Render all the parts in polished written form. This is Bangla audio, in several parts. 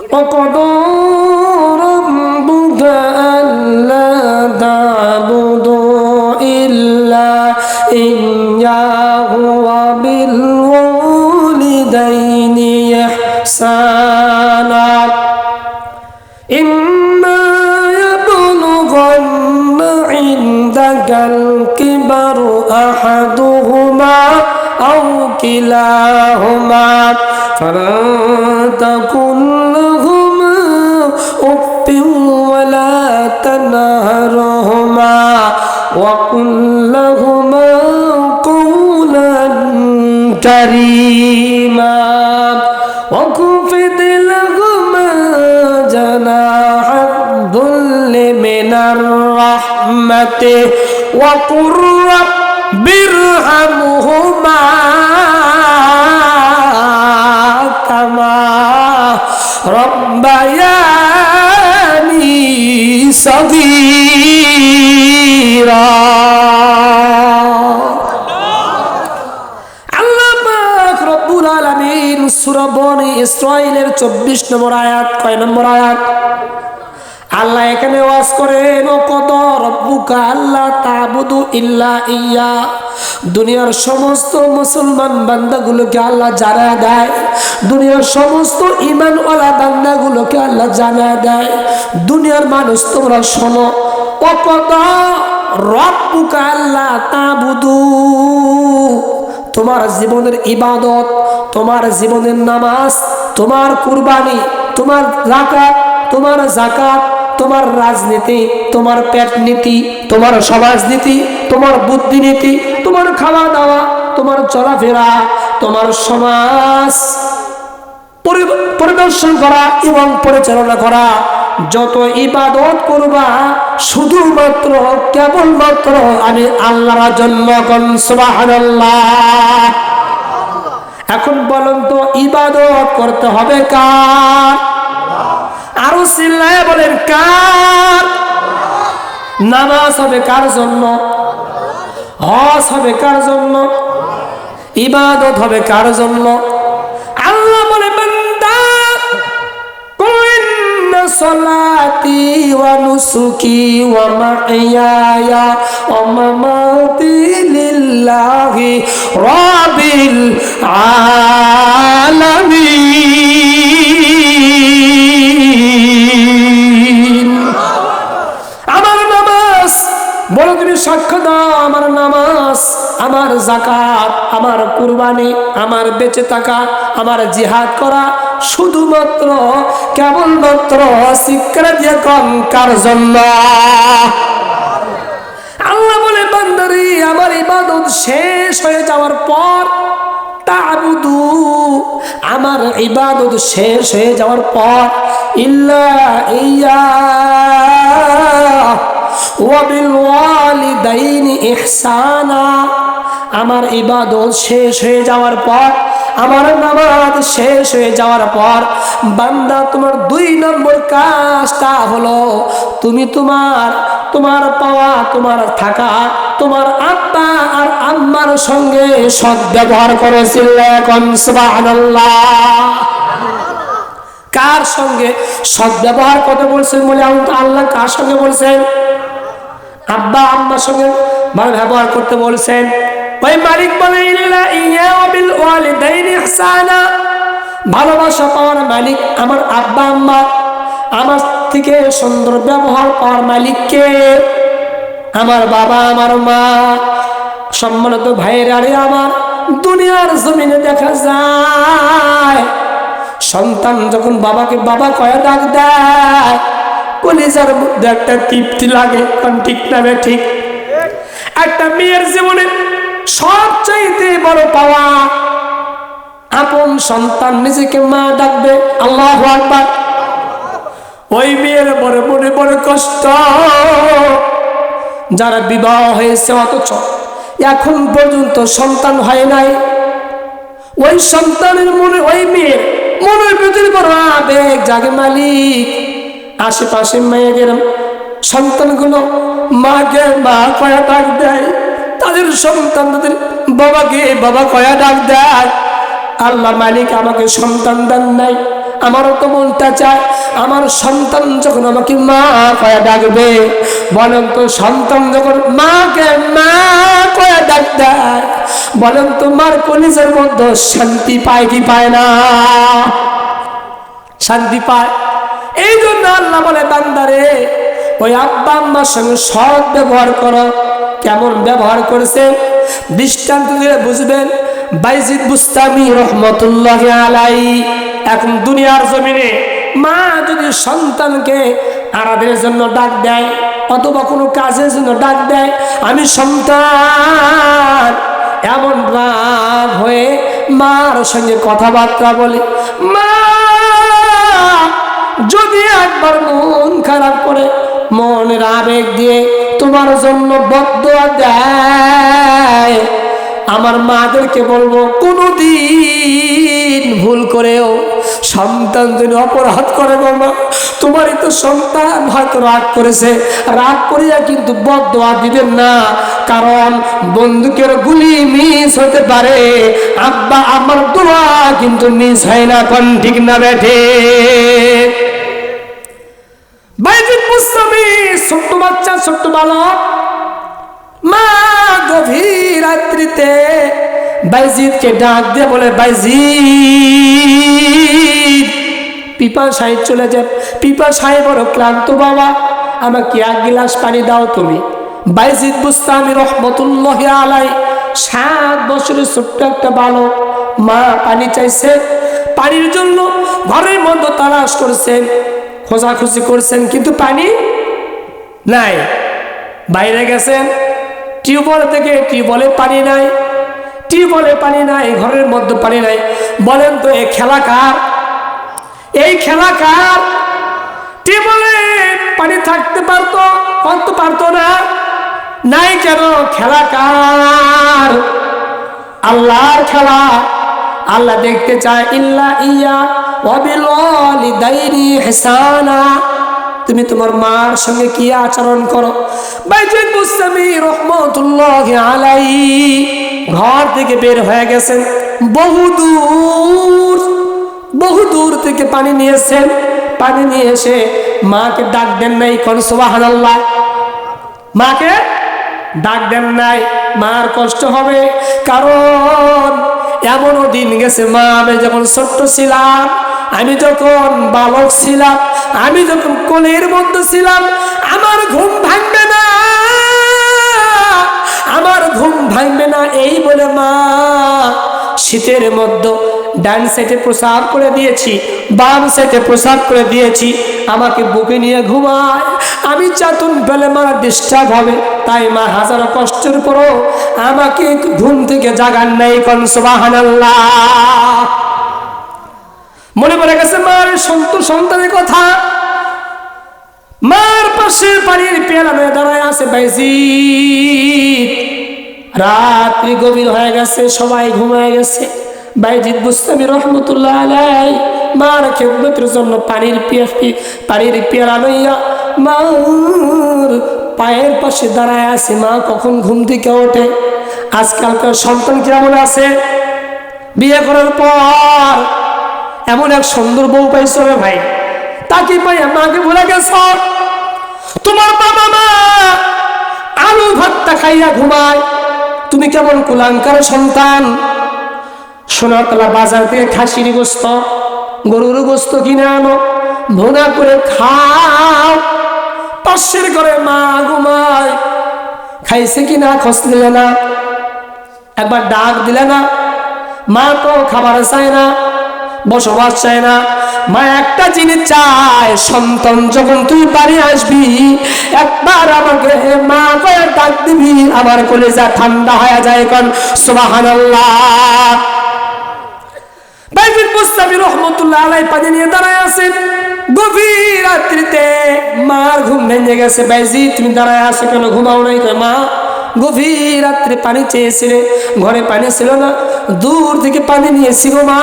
وقضى ربك ألا تعبدوا إلا إياه وبالوالدين إحسانا إما يبلغن عندك الكبر أحدهما أو كلاهما فلا تقل لهما أف ولا تنهرهما وقل لهما قولا كريما واخفض لهما جناح الذل من الرحمة وقل رب ارحمهما كما ربياني صغيرا সূরা বনী ইসরাঈলের 24 নম্বর আয়াত। কয় নম্বর আয়াত? আল্লাহ এখানে ওয়াজ করেন কত রব্বুকা আল্লাহ তা'বুদু ইল্লা ইয়া। দুনিয়ার সমস্ত মুসলমান বান্দাগুলোকে আল্লাহ জানায় দেয়, দুনিয়ার সমস্ত ঈমানওয়ালা বান্দাগুলোকে আল্লাহ জানায় দেয়, দুনিয়ার মানুষ তোমরা শোনো, কত রব্বুকা আল্লাহ তা'বুদু, তোমার জীবনের ইবাদত, তোমার জীবনের নামাজ, তোমার কুরবানি, তোমার যাকাত, তোমার যাকাত, তোমার রাজনীতি, তোমার পেট নীতি, তোমার সমাজনীতি, তোমার বুদ্ধিনীতি, তোমার খাওয়া দাওয়া, তোমার চলাফেরা, তোমার সমাজ পরিদর্শন করা এবং পরিচালনা করা, যত ইবাদত করবা শুধুমাত্র কেবলমাত্র আমি আল্লাহর জন্য। সুবহানাল্লাহ। এখন বলুন তো ইবাদত করতে হবে কার? আরো চিল্লায়ে বলেন কার? নামাজ হবে কার জন্য? হজ হবে কার জন্য? ইবাদত হবে কার জন্য? আল্লাহ বলে বান্দা কুল্লু সালাতি ওয়া নুসুকি ওয়া মাহইয়ায়া ওয়া মামাতি লিল্লাহি রাব্বিল আলামিন। আমার নামাজ বলো তুমি সাক্ষ্য দাও, আমার নামাজ, আমার যাকাত, আমার কুরবানি, আমার বেঁচে থাকা, আমার জিহাদ করা শুধুমাত্র কেবলমাত্র শিক্ষা দিয়ে কম কার জন্য? আল্লাহ বলে বান্দারে আমার ইবাদত শেষ হয়ে যাওয়ার পর তা'বুদু, আমার ইবাদত শেষ হয়ে যাওয়ার পর ইল্লা ইয়া ওয়া বিল ওয়ালিদাইনি ইহসানা, আমার ইবাদত শেষ হয়ে যাওয়ার পর, আমার নামাজ শেষ হয়ে যাওয়ার পর বান্দা তোমার 2 নম্বর কাজটা হলো তুমি তোমার পাওয়া, তোমার থাকা, তোমার আব্বা আর আম্মার সঙ্গে সদ্ব্যবহার করেছিলে। কোন সুবহানাল্লাহ। কার সঙ্গে সদ্ব্যবহার করতে বলছেন বলে আল্লাহ কার সঙ্গে বলছেন? আব্বা আম্মার সঙ্গে ভালো ব্যবহার করতে বলছেন। ওই মালিক বলে ইল্লা ইয়া ওয়া বিল ওয়ালিদাইনি ইহসানা, ভালোবাসা পাওয়ার মালিক আমার আব্বা আম্মা, আমার থেকে সুন্দর ব্যবহার পাওয়ার মালিককে আমার বাবা আমার মা। সম্মানিত ভাইয়েরা, আমার দুনিয়ার জমিনে দেখা যায় সন্তান যখন বাবাকে বাবা কয়ে ডাক দেয় কলিজার মধ্যে একটা তৃপ্তি লাগে। কারণ ঠিক না ঠিক? একটা মেয়ের জীবনে সবচাইতে বড় পাওয়া আপন সন্তান নিজেকে মা ডাকবে, আল্লাহু আকবার। ওই মেয়ের বড় মনে বড় কষ্ট, যারা বিবাহ হয়েছে অথচ এখন পর্যন্ত সন্তান হয় নাই, ওই সন্তানের মনে, ওই মেয়ের মনের ভিতরে বড় আবেগ জাগে। মালিক আশেপাশে মেয়েদের সন্তানগুলো মাকে মা কয়া ডাক দেয়, তাদের সন্তান তাদের বাবাকে বাবা কয়া ডাক দেয়। আল্লাহ মালিক আমাকে সন্তান দেন নাই, আমারও তো মনটা চায় আমার সন্তান যখন আমাকে মা কয়ে ডাকবে, বলেন তো সন্তান যখন মাকে মা কয়ে ডাক দেয়, বলেন তো মার কলিজার মধ্যে শান্তি পায় কি পায় না? শান্তি পায়। এই জন্য আল্লাহ বলে বান্দারে ওই আব্বা আম্মার সঙ্গে সৎ ব্যবহার করো। কেমন ব্যবহার করেছে দৃষ্টান্ত দিয়ে বুঝবেন। বাইজিদ বুস্তামি রহমতুল্লাহ আলাইহি এখন দুনিয়ার জমিনে মা যদি সন্তানকে আরাধের জন্য ডাক দেয় অথবা কোনো কাজের জন্য ডাক দেয়, আমি সন্তান এমন রাগ হয়ে মার সঙ্গে কথাবার্তা বলে, মা যদি একবার মন খারাপ করে মনের আবেগ দিয়ে তোমার জন্য বদদুয়া দেয়, আমার মাদেরকে বলবো কোনোদিন ভুল করেও সন্তান যদি অপরাধ করে, বাবা তোমারই তো সন্তান হয়তো রাগ করেছে, রাগ করিয়া কিন্তু বদদুয়া দিবেন না, কারণ বন্দুকের গুলি মিস হতে পারে, আব্বা আমার দোয়া কিন্তু মিস হয় না। কোন ঠিক না বেঠে? বাইজিদ বুস্তামি ছোট্ট বাচ্চা, ছোট্ট বালক, মা গভীর রাত্রিতে বাইজিদকে ডাক দিয়ে বলে, বাইজিদ পিপাসায় চলে যায়, পিপাসায় বড় ক্লান্ত বাবা, আমাকে এক গিলাস পানি দাও তুমি। বাইজিদ বুস্তামি রহমতুল্লাহ আলাইহি 7 বছরের ছোট্ট একটা বালক, মা পানি চাইছে, পানির জন্য ঘরের মধ্যে তালাশ করছেন, খোঁজাখুঁজি করছেন, কিন্তু পানি নাই। বাইরে গেছেন টিউবওয়েল থেকে, টিউবওয়েলে পানি নাই, টিউবওয়েলে পানি নাই, ঘরের মধ্যে পানি নাই। বলেন তো এই খেলা কার? এই খেলা কার? টিউবওয়েলে পানি থাকতে পারতো, কত পারতো না, নাই কেন? খেলা কার? আল্লাহর খেলা। আল্লাহ দেখতে চায় ইল্লা ইয়া ওয়াবিল ওয়ালিদাইনি ইহসানা, তুমি তোমার মার সঙ্গে কি আচরণ করো। বাইজিদ বুস্তামি রহমতুল্লাহ আলাইহি ঘর থেকে বের হয়ে গেছেন, বহু দূর থেকে পানি নিয়েছেন, পানি নিয়ে এসে মাকে ডাক দেন নাই। কোন সুবহানাল্লাহ? মাকে ডাক দেন নাই, মার কষ্ট হবে, কারণ এমনও দিন গেছে মা আমি যখন ছোট্ট ছিলাম, আমি যখন বালক ছিলাম, আমি যখন কোলের মধ্যে ছিলাম, আমার ঘুম ভাঙবে না, আমার ঘুম ভাঙবে না, এই বলে মা শীতের মধ্যে ডান সাইডে প্রসাব করে দিয়েছি, বাম সাইডে প্রসাব করে দিয়েছি, আমাকে বুকে নিয়ে ঘুমায়। আমি চাতুন পেলে মার ডিস্টার্ব হবে, তাই মা হাজারো কষ্টের পরও আমাকে ঘুম থেকে জাগান নাই। কোন সুবহানাল্লাহ? মনে পড়ে গেছে মার সন্তানের কথা। মার পাশে পানির পেয়ালা নিয়ে দাঁড়ায় আছে বাইজিদ। রাত্রি গভীর হয়ে গেছে, সবাই ঘুমায় গেছে। বাইজিদ বুস্তামি রহমতুল্লাহ আলাইহি মার খেদমতের জন্য পানির পেয়ালা লইয়া মার পায়ের পাশে দাঁড়ায় আছে। মা কখন ঘুম থেকে ওঠে। আজকালকার সন্তান কেমন আছে? বিয়ে করার পর এমন এক সুন্দর বউ পাইছো রে ভাই, তাকে পাইয়া মাকে ভুলে গেছ। তোমার বাবা মা আলু ভাতটা খাইয়া ঘুমায়, তুমি কেমন কুলাঙ্কার সন্তান। সোনাতলা বাজার থেকে খাসির গোস্ত, গরুর গোস্ত কিনে আনো, ভুনা করে খাও। পাশের ঘরে মা ঘুমায়, খাইছে কি না খোঁজ নিলে না, একবার ডাক দিলে না। মা তো খাবার চায় না, বসবাস চায় না। মা একটা জিনিস চায়, সন্তান যখন তুই বাড়ি আসবি একবার আমাকে মা কয়ে ডাক দিবি, আমার কলিজা ঠান্ডা হয়ে যায়। কোন সুবহানাল্লাহ? বাইজিদ বুস্তামি রহমতুল্লাহ আলাইহি পানি নিয়ে দাঁড়ায় আছেন। গভীর রাত্রিতে মার ঘুম ভেঙে গেছে। বাইজিদ তুমি দাঁড়ায় আছো কেন, ঘুমাও নাই? মা গভীর রাত্রে পানি চেয়েছিলে, ঘরে পানি ছিল না, দূর থেকে পানি নিয়েছি গো মা।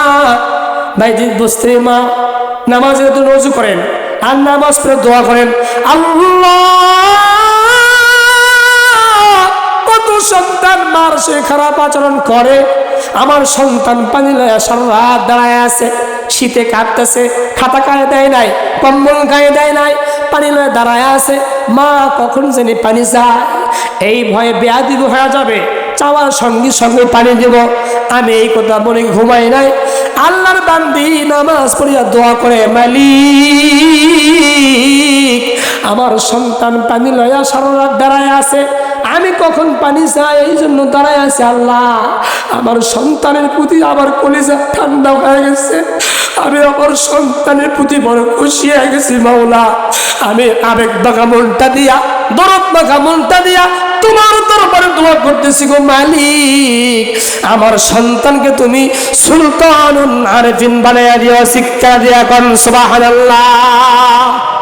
বাইজিদ বুঝতে মা নামাজের জন্য ওযু করেন আর নামাজ পড়ে দোয়া করেন, আল্লাহ কত সন্তান মার সে খারাপ আচরণ করে, আমার সন্তান পানি লয়া সারা রাত দাঁড়ায় আছে, শীতে কাঁপতেছে, খাতা গায়ে দেয় নাই, কম্বল গায়ে দেয় নাই, পানি লয়ে দাঁড়ায় আছে। মা কখন জানি পানি চায়, এই ভয়ে বেয়াদবি হয়ে যাবে, চাওয়ার সঙ্গে সঙ্গে পানি দেব। আমি এই কথা বলে ঘুমাই নাই। আল্লাহর বান্দি নামাজ পড়িয়া দোয়া করে, মালিক আমার সন্তান পানি লয়া সারা রাত দাঁড়ায় আছে, আমি কখন পানি চাই এই জন্য দাঁড়ায় আছে। আল্লাহ আমার সন্তানের প্রতি আমার কলিজা ঠান্ডা হয়ে গেছে, আমি আমার সন্তানের প্রতি বড় খুশি হয়ে গেছি। মাওলা আমি আবেগ মাখা মনটা দিয়া, দরদ মাখা মনটা দিয়া তোমার দরবারে দোয়া করতেছি গো মালিক, আমার সন্তানকে তুমি সুলতানুন আরিফিন বানাইয়া দিও, শিক্ষা দিয়া। কোন সুবহানাল্লাহ।